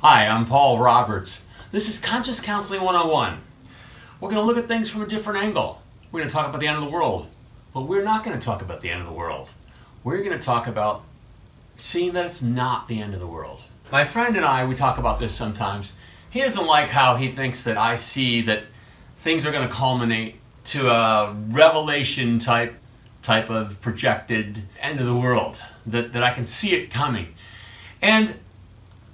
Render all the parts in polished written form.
Hi, I'm Paul Roberts. This is Conscious Counseling 101. We're going to look at things from a different angle. We're going to talk about the end of the world. But we're not going to talk about the end of the world. We're going to talk about seeing that it's not the end of the world. My friend and I, we talk about this sometimes. He doesn't like how he thinks that I see that things are going to culminate to a revelation type of projected end of the world. That I can see it coming. And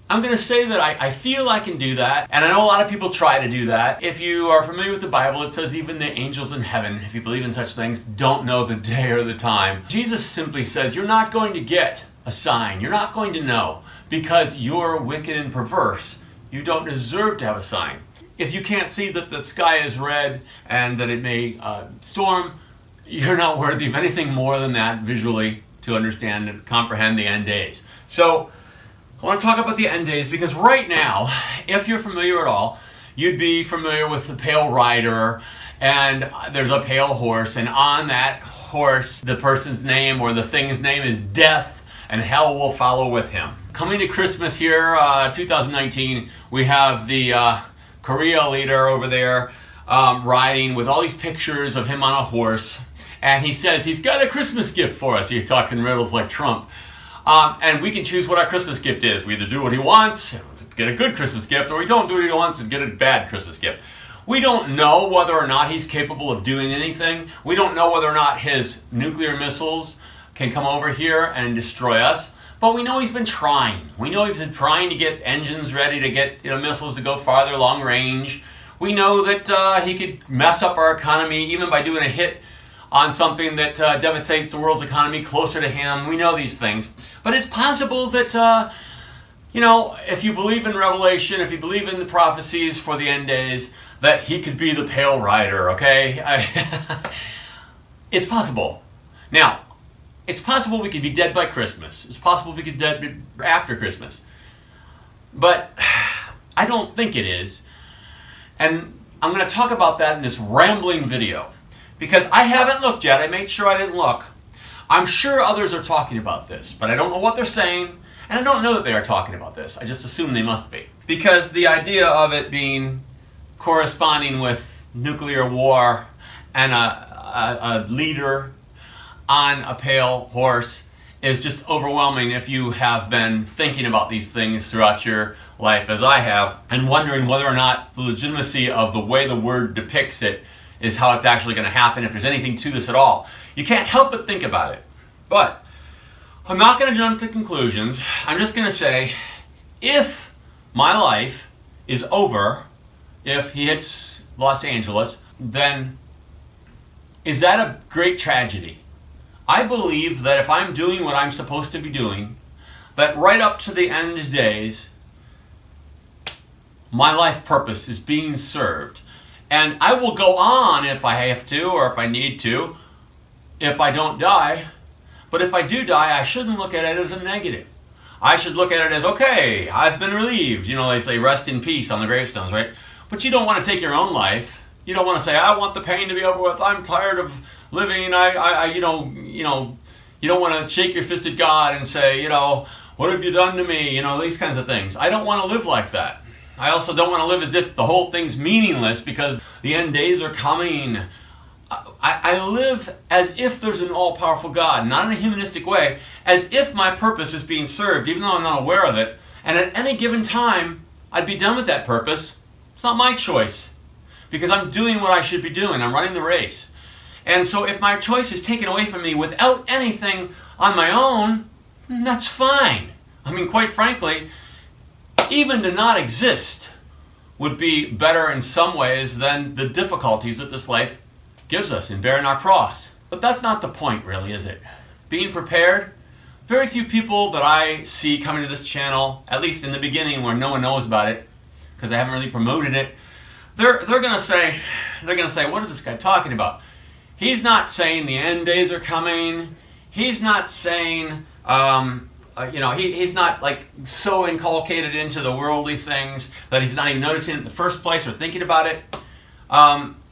I'm going to say that I feel I can do that, and I know a lot of people try to do that. If you are familiar with the Bible, it says even the angels in heaven, if you believe in such things, don't know the day or the time. Jesus simply says you're not going to get a sign. You're not going to know because you're wicked and perverse. You don't deserve to have a sign. If you can't see that the sky is red and that it may storm, you're not worthy of anything more than that visually to understand and comprehend the end days. So I want to talk about the end days because right now, if you're familiar at all, you'd be familiar with the pale rider, and there's a pale horse, and on that horse, the person's name or the thing's name is death, and hell will follow with him. Coming to Christmas here, 2019, we have the Korea leader over there riding with all these pictures of him on a horse, and he says he's got a Christmas gift for us. He talks in riddles like Trump. And we can choose what our Christmas gift is. We either do what he wants, get a good Christmas gift, or we don't do what he wants and get a bad Christmas gift. We don't know whether or not he's capable of doing anything. We don't know whether or not his nuclear missiles can come over here and destroy us. But we know he's been trying. We know he's been trying to get engines ready to get missiles to go farther long range. We know that he could mess up our economy even by doing a hit on something that devastates the world's economy closer to him. We know these things. But it's possible that, if you believe in Revelation, if you believe in the prophecies for the end days, that he could be the pale rider, okay? It's possible. Now, it's possible we could be dead by Christmas. It's possible we could be dead after Christmas. But I don't think it is. And I'm going to talk about that in this rambling video. Because I haven't looked yet. I made sure I didn't look. I'm sure others are talking about this, but I don't know what they're saying, and I don't know that they are talking about this. I just assume they must be. Because the idea of it being corresponding with nuclear war and a leader on a pale horse is just overwhelming if you have been thinking about these things throughout your life, as I have, and wondering whether or not the legitimacy of the way the word depicts it is how it's actually going to happen, if there's anything to this at all. You can't help but think about it. But I'm not going to jump to conclusions. I'm just going to say, if my life is over, if he hits Los Angeles, then is that a great tragedy? I believe that if I'm doing what I'm supposed to be doing, that right up to the end days, my life purpose is being served. And I will go on if I have to or if I need to, if I don't die. But if I do die, I shouldn't look at it as a negative. I should look at it as, okay, I've been relieved. They say rest in peace on the gravestones, right? But you don't want to take your own life. You don't want to say, I want the pain to be over with. I'm tired of living. You don't want to shake your fist at God and say, what have you done to me? These kinds of things. I don't want to live like that. I also don't want to live as if the whole thing's meaningless because the end days are coming. I live as if there's an all-powerful God, not in a humanistic way, as if my purpose is being served, even though I'm not aware of it. And at any given time, I'd be done with that purpose. It's not my choice because I'm doing what I should be doing. I'm running the race. And so if my choice is taken away from me without anything on my own, that's fine. Quite frankly, even to not exist would be better in some ways than the difficulties that this life gives us in bearing our cross. But that's not the point, really, is it? Being prepared, very few people that I see coming to this channel, at least in the beginning where no one knows about it, because I haven't really promoted it, they're gonna say, what is this guy talking about? He's not saying the end days are coming. He's not saying he's not so inculcated into the worldly things that he's not even noticing it in the first place or thinking about it.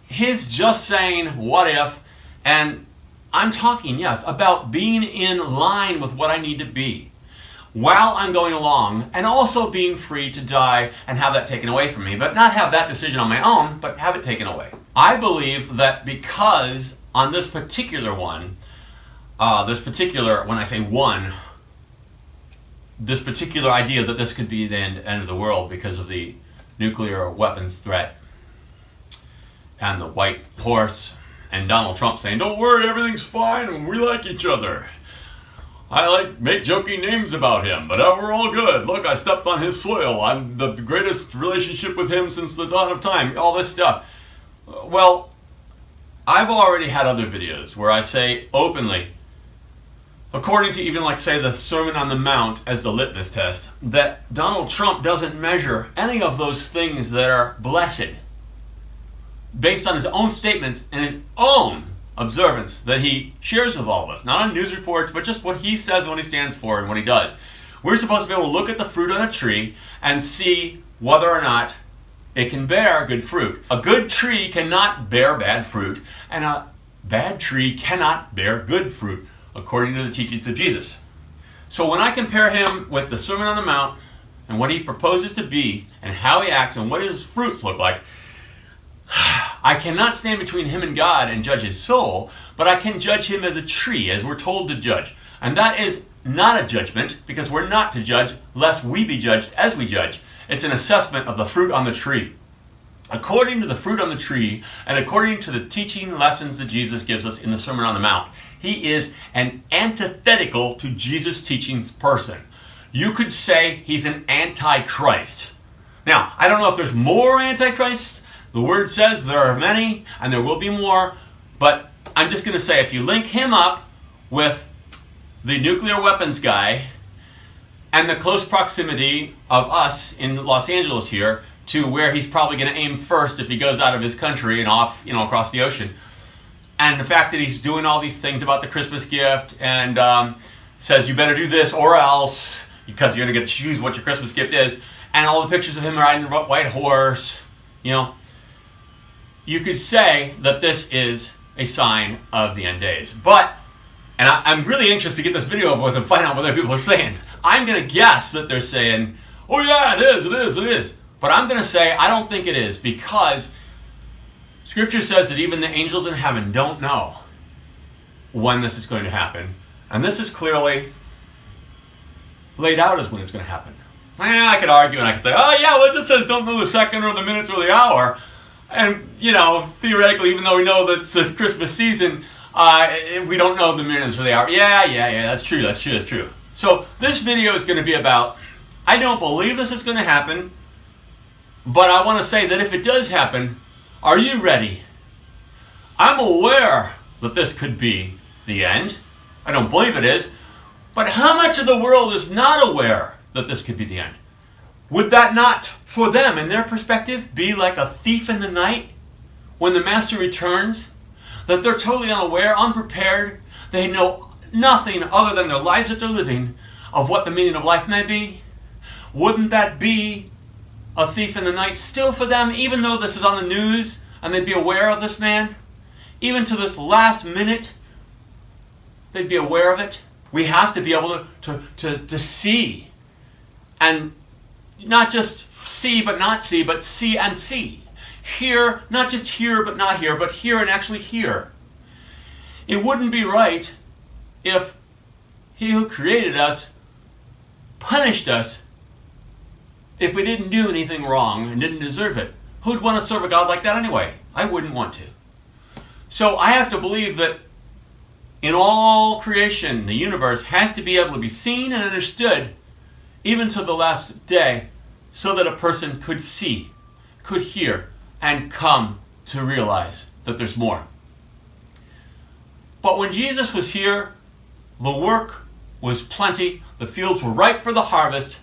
He's just saying, what if? And I'm talking, yes, about being in line with what I need to be. while I'm going along, and also being free to die and have that taken away from me, but not have that decision on my own, but have it taken away. I believe that because on this particular one, when I say one, this particular idea that this could be the end of the world because of the nuclear weapons threat and the white horse and Donald Trump saying, "Don't worry, everything's fine and we like each other. I make joking names about him, but we're all good. Look, I stepped on his soil. I'm the greatest relationship with him since the dawn of time." All this stuff. Well, I've already had other videos where I say openly, according to even say the Sermon on the Mount as the litmus test, that Donald Trump doesn't measure any of those things that are blessed based on his own statements and his own observance that he shares with all of us. Not on news reports, but just what he says, what he stands for, and what he does. We're supposed to be able to look at the fruit on a tree and see whether or not it can bear good fruit. A good tree cannot bear bad fruit, and a bad tree cannot bear good fruit, according to the teachings of Jesus. So when I compare him with the Sermon on the Mount and what he proposes to be and how he acts and what his fruits look like, I cannot stand between him and God and judge his soul, but I can judge him as a tree, as we're told to judge. And that is not a judgment, because we're not to judge lest we be judged as we judge. It's an assessment of the fruit on the tree. According to the fruit on the tree, and according to the teaching lessons that Jesus gives us in the Sermon on the Mount, he is an antithetical to Jesus' teachings person. You could say he's an antichrist. Now, I don't know if there's more antichrists. The word says there are many, and there will be more, but I'm just going to say if you link him up with the nuclear weapons guy and the close proximity of us in Los Angeles here to where he's probably going to aim first if he goes out of his country and off, across the ocean, and the fact that he's doing all these things about the Christmas gift and says you better do this or else because you're going to get to choose what your Christmas gift is, and all the pictures of him riding a white horse, you could say that this is a sign of the end days. But, and I'm really anxious to get this video over with and find out what other people are saying. I'm going to guess that they're saying, "Oh yeah, it is. But I'm going to say I don't think it is, because Scripture says that even the angels in heaven don't know when this is going to happen. And this is clearly laid out as when it's going to happen. I could argue and I could say, "Oh yeah, well it just says don't know the second or the minutes or the hour." And, theoretically, even though we know that it's the Christmas season, we don't know the minutes or the hour. Yeah, that's true. So this video is going to be about, I don't believe this is going to happen, but I want to say that if it does happen, are you ready? I'm aware that this could be the end. I don't believe it is. But how much of the world is not aware that this could be the end? Would that not, for them, in their perspective, be like a thief in the night when the master returns? That they're totally unaware, unprepared, they know nothing other than their lives that they're living of what the meaning of life may be? Wouldn't that be a thief in the night still for them, even though this is on the news and they'd be aware of this man? Even to this last minute, they'd be aware of it. We have to be able to see, and not just see but not see, but see and see. Hear, not just hear but not hear, but hear and actually hear. It wouldn't be right if he who created us punished us if we didn't do anything wrong and didn't deserve it. Who'd want to serve a God like that anyway? I wouldn't want to. So I have to believe that in all creation, the universe has to be able to be seen and understood even to the last day, so that a person could see, could hear, and come to realize that there's more. But when Jesus was here, the work was plenty, the fields were ripe for the harvest,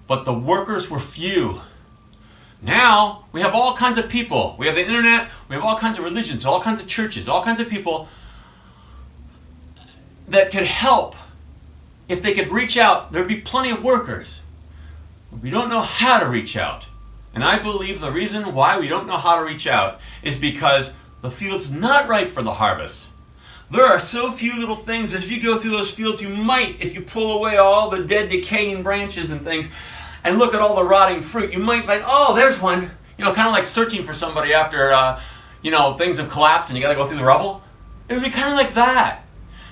but the workers were few. Now, we have all kinds of people. We have the internet, we have all kinds of religions, all kinds of churches, all kinds of people that could help. If they could reach out, there'd be plenty of workers. We don't know how to reach out. And I believe the reason why we don't know how to reach out is because the field's not ripe for the harvest. There are so few little things. As you go through those fields, you might, if you pull away all the dead, decaying branches and things, and look at all the rotting fruit, you might find, oh, there's one. Kind of like searching for somebody after, things have collapsed and you got to go through the rubble. It would be kind of like that.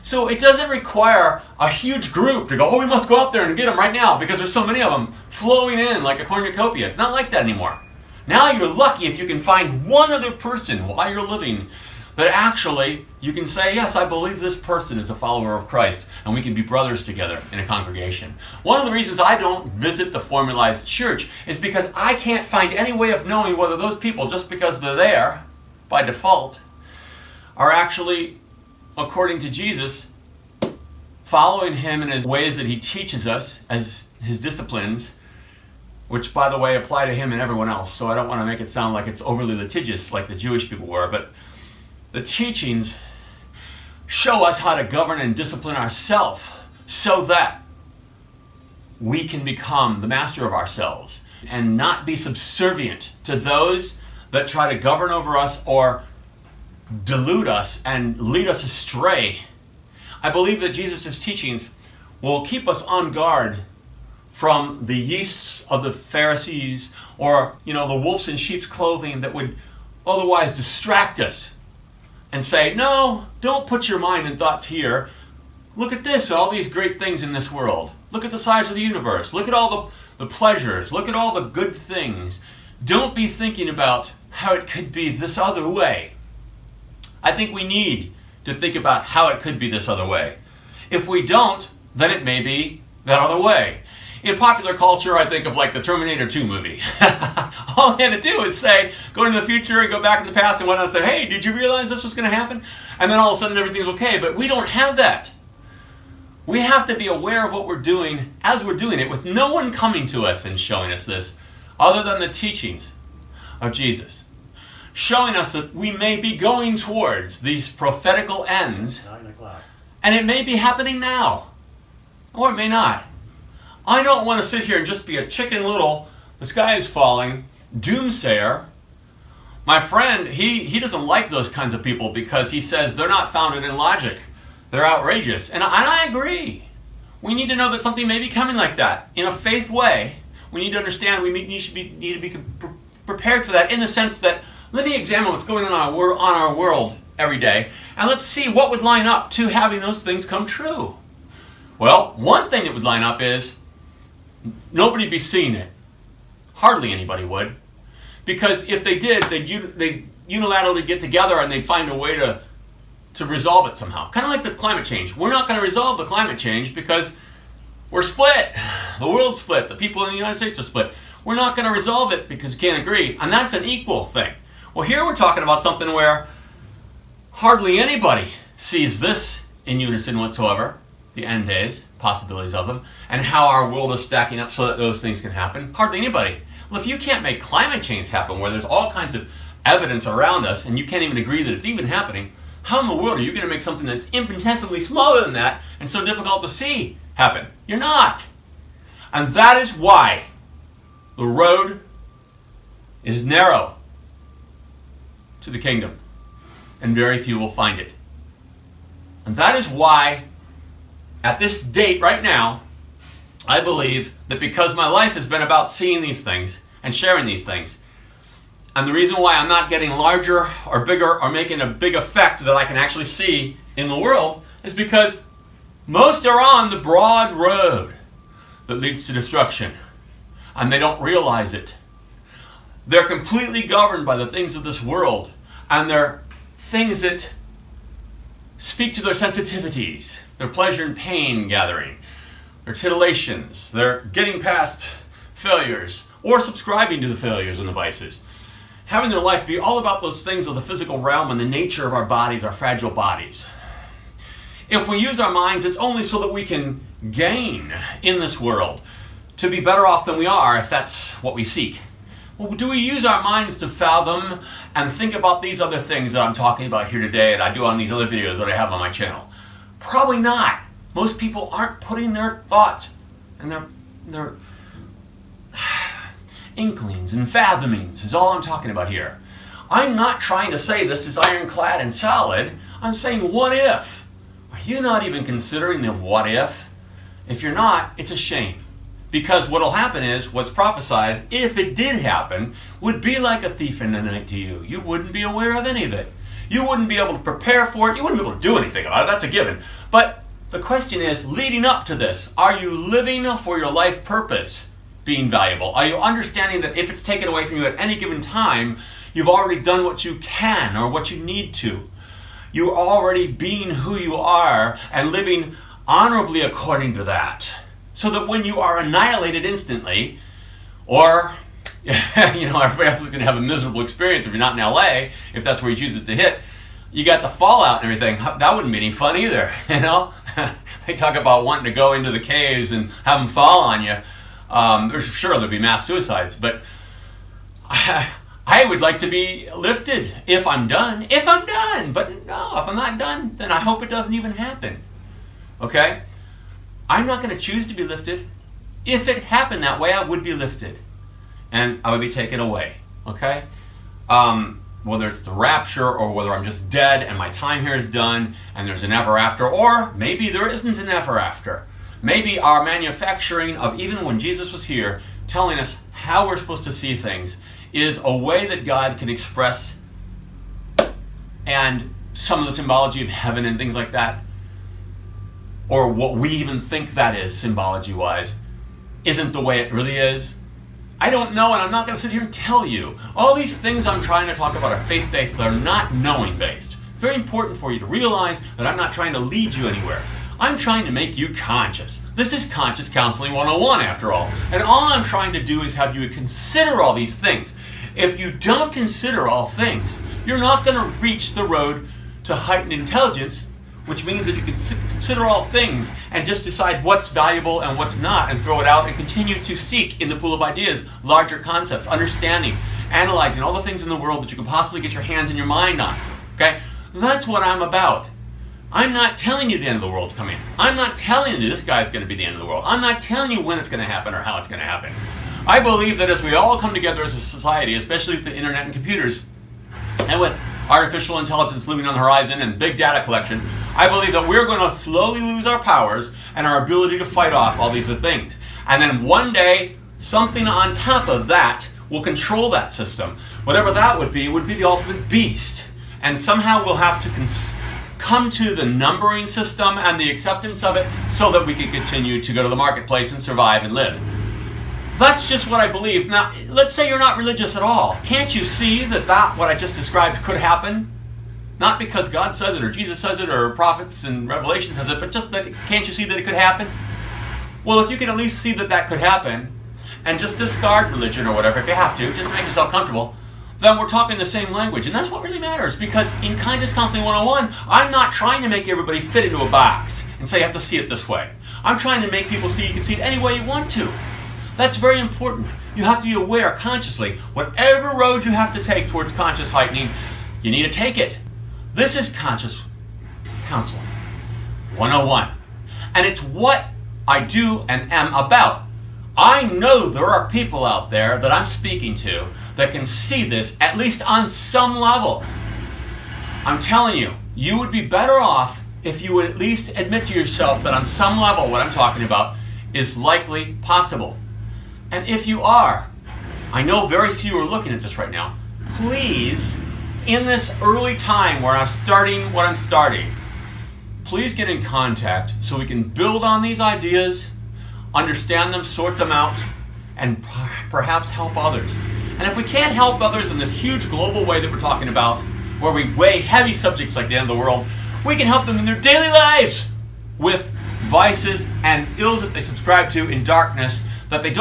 So it doesn't require a huge group to go, oh, we must go out there and get them right now because there's so many of them flowing in like a cornucopia. It's not like that anymore. Now you're lucky if you can find one other person while you're living that actually you can say, yes, I believe this person is a follower of Christ, and we can be brothers together in a congregation. One of the reasons I don't visit the formalized church is because I can't find any way of knowing whether those people, just because they're there by default, are actually, according to Jesus, following him in his ways that he teaches us as his disciplines, which, by the way, apply to him and everyone else. So I don't want to make it sound like it's overly litigious like the Jewish people were, but the teachings show us how to govern and discipline ourselves so that we can become the master of ourselves and not be subservient to those that try to govern over us or delude us and lead us astray. I believe that Jesus' teachings will keep us on guard from the yeasts of the Pharisees or, the wolves in sheep's clothing that would otherwise distract us and say, no, don't put your mind and thoughts here. Look at this, all these great things in this world. Look at the size of the universe. Look at all the pleasures. Look at all the good things. Don't be thinking about how it could be this other way. I think we need to think about how it could be this other way. If we don't, then it may be that other way. In popular culture, I think of like the Terminator 2 movie. All they had to do is say, go into the future and go back in the past and went on and say, hey, did you realize this was going to happen? And then all of a sudden everything's okay. But we don't have that. We have to be aware of what we're doing as we're doing it, with no one coming to us and showing us this other than the teachings of Jesus, showing us that we may be going towards these prophetical ends, 9 o'clock. And it may be happening now, or it may not. I don't want to sit here and just be a chicken little, the sky is falling, doomsayer. My friend, he doesn't like those kinds of people because he says they're not founded in logic. They're outrageous. And I agree. We need to know that something may be coming like that in a faith way. We need to understand we need to be prepared for that, in the sense that, let me examine what's going on our world every day, and let's see what would line up to having those things come true. Well, one thing that would line up is nobody'd be seeing it. Hardly anybody would. Because if they did, they'd unilaterally get together and they'd find a way to resolve it somehow. Kind of like the climate change. We're not going to resolve the climate change because we're split. The world's split. The people in the United States are split. We're not going to resolve it because we can't agree. And that's an equal thing. Well, here we're talking about something where hardly anybody sees this in unison whatsoever. The end days, possibilities of them, and how our world is stacking up so that those things can happen. Hardly anybody. Well, if you can't make climate change happen, where there's all kinds of evidence around us, and you can't even agree that it's even happening, how in the world are you going to make something that's infinitesimally smaller than that and so difficult to see happen? You're not. And that is why the road is narrow to the kingdom, and very few will find it. And that is why, at this date right now, I believe that because my life has been about seeing these things and sharing these things, and the reason why I'm not getting larger or bigger or making a big effect that I can actually see in the world, is because most are on the broad road that leads to destruction, and they don't realize it. They're completely governed by the things of this world, and they're things that speak to their sensitivities, their pleasure and pain gathering, their titillations, their getting past failures, or subscribing to the failures and the vices. Having their life be all about those things of the physical realm and the nature of our bodies, our fragile bodies. If we use our minds, it's only so that we can gain in this world, to be better off than we are, if that's what we seek. Well, do we use our minds to fathom and think about these other things that I'm talking about here today and I do on these other videos that I have on my channel? Probably not. Most people aren't putting their thoughts and their inklings and fathomings is all I'm talking about here. I'm not trying to say this is ironclad and solid. I'm saying, what if? Are you not even considering the what if? If you're not, it's a shame. Because what'll happen is, what's prophesied, if it did happen, would be like a thief in the night to you. You wouldn't be aware of any of it. You wouldn't be able to prepare for it. You wouldn't be able to do anything about it. That's a given. But the question is, leading up to this, are you living for your life purpose being valuable? Are you understanding that if it's taken away from you at any given time, you've already done what you can or what you need to? You're already being who you are and living honorably according to that. So that when you are annihilated instantly, or everybody else is going to have a miserable experience if you're not in LA, if that's where he chooses to hit, you got the fallout and everything. That wouldn't be any fun either, They talk about wanting to go into the caves and have them fall on you. There'd be mass suicides, but I would like to be lifted if I'm done. If I'm done, but no, if I'm not done, then I hope it doesn't even happen. Okay? I'm not going to choose to be lifted. If it happened that way, I would be lifted. And I would be taken away. Okay? Whether it's the rapture or whether I'm just dead and my time here is done and there's an ever after, or maybe there isn't an ever after. Maybe our manufacturing of even when Jesus was here telling us how we're supposed to see things is a way that God can express and some of the symbology of heaven and things like that, or what we even think that is symbology-wise, isn't the way it really is. I don't know, and I'm not going to sit here and tell you. All these things I'm trying to talk about are faith-based. They're not knowing-based. Very important for you to realize that I'm not trying to lead you anywhere. I'm trying to make you conscious. This is Conscious Counseling 101 after all. And all I'm trying to do is have you consider all these things. If you don't consider all things, you're not going to reach the road to heightened intelligence, which means that you can consider all things and just decide what's valuable and what's not and throw it out and continue to seek in the pool of ideas larger concepts, understanding, analyzing all the things in the world that you can possibly get your hands and your mind on. Okay? That's what I'm about. I'm not telling you the end of the world's coming. I'm not telling you this guy's going to be the end of the world. I'm not telling you when it's going to happen or how it's going to happen. I believe that as we all come together as a society, especially with the internet and computers, and with artificial intelligence looming on the horizon and big data collection, I believe that we're going to slowly lose our powers and our ability to fight off all these things. And then one day, something on top of that will control that system. Whatever that would be the ultimate beast. And somehow we'll have to come to the numbering system and the acceptance of it so that we can continue to go to the marketplace and survive and live. That's just what I believe. Now, let's say you're not religious at all. Can't you see that what I just described could happen? Not because God says it or Jesus says it or prophets and Revelation says it, but just that, can't you see that it could happen? Well, if you can at least see that could happen and just discard religion or whatever, if you have to, just to make yourself comfortable, then we're talking the same language. And that's what really matters, because in Conscious Counseling 101, I'm not trying to make everybody fit into a box and say you have to see it this way. I'm trying to make people see you can see it any way you want to. That's very important. You have to be aware consciously. Whatever road you have to take towards conscious heightening, you need to take it. This is Conscious Counseling 101. And it's what I do and am about. I know there are people out there that I'm speaking to that can see this, at least on some level. I'm telling you, you would be better off if you would at least admit to yourself that on some level what I'm talking about is likely possible. And if you are, I know very few are looking at this right now, please, in this early time where I'm starting what I'm starting, please get in contact so we can build on these ideas, understand them, sort them out, and perhaps help others. And if we can't help others in this huge global way that we're talking about, where we weigh heavy subjects like the end of the world, we can help them in their daily lives with vices and ills that they subscribe to in darkness that they're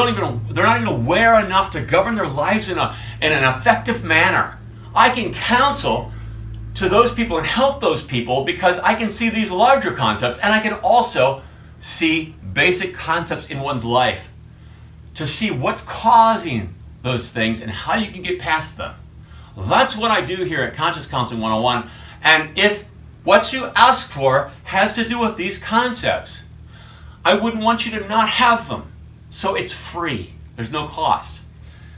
not even aware enough to govern their lives in an effective manner. I can counsel to those people and help those people because I can see these larger concepts, and I can also see basic concepts in one's life to see what's causing those things and how you can get past them. That's what I do here at Conscious Counseling 101. And if what you ask for has to do with these concepts, I wouldn't want you to not have them. So it's free. There's no cost.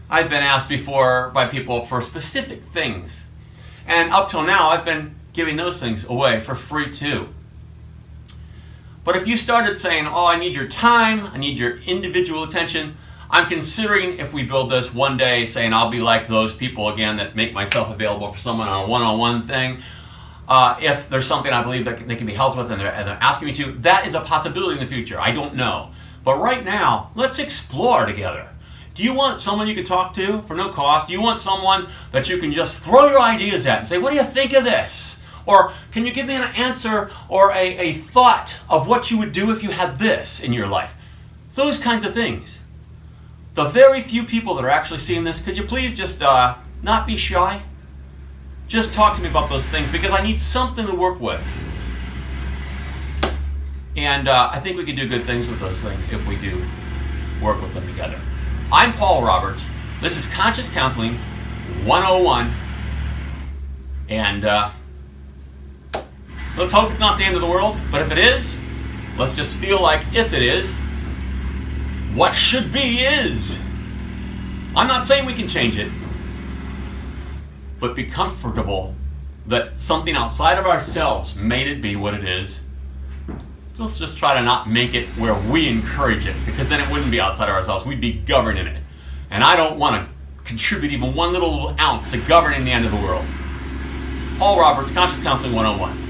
I've been asked before by people for specific things. And up till now, I've been giving those things away for free too. But if you started saying, oh, I need your time, I need your individual attention, I'm considering if we build this one day, saying I'll be like those people again that make myself available for someone on a one-on-one thing. If there's something I believe that they can be helped with and they're asking me to, that is a possibility in the future. I don't know. But right now, let's explore together. Do you want someone you can talk to for no cost? Do you want someone that you can just throw your ideas at and say, what do you think of this? Or can you give me an answer or a thought of what you would do if you had this in your life? Those kinds of things. The very few people that are actually seeing this, could you please just not be shy? Just talk to me about those things because I need something to work with. And I think we can do good things with those things if we do work with them together. I'm Paul Roberts. This is Conscious Counseling 101. And let's hope it's not the end of the world. But if it is, let's just feel like if it is, what should be is. I'm not saying we can change it, but be comfortable that something outside of ourselves made it be what it is. Let's just try to not make it where we encourage it, because then it wouldn't be outside of ourselves. We'd be governing it. And I don't want to contribute even one little ounce to governing the end of the world. Paul Roberts, Conscious Counseling 101.